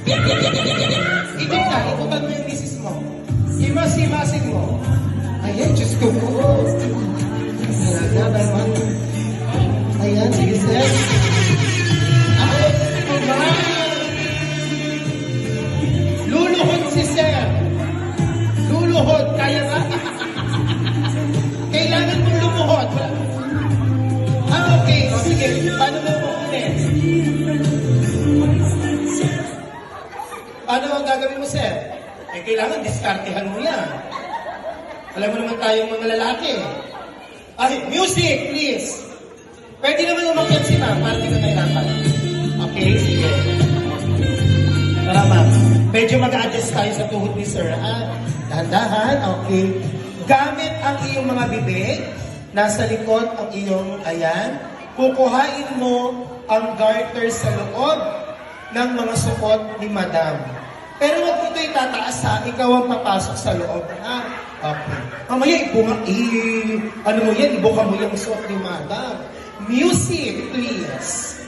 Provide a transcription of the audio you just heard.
Ikutan mo yung misis mo. Simas-simasin mo. Ayan, Diyos ko po. Ayan naman. Ayan, sige, sir. Ay, naman. Luluhod si sir. Luluhod, kaya ba? Kailangan mong lumuhod. Okay. O, sige. Paano mo kukunin? Paano ang gagawin mo, sir? Kailangan diskartehan mo yan. Alam mo naman tayong mga lalaki. Ay, music, please. Pwede naman umakyat si ma'am, para di ka nahirapan. Okay, sige. Tara, ma'am. Medyo mag-adjust tayo sa tuhod ni sir. Dahan-dahan, okay. Gamit ang iyong mga bibig. Nasa likod ang iyong, ayan. Kukuhain mo ang garter sa loob ng mga suot ni madam. Pero wag mo ito itataas ha, ikaw ang papasok sa loob. Ha? Okay. Mamaya, ano mo yan, ibuka mo yung suot ni madam. Music, please.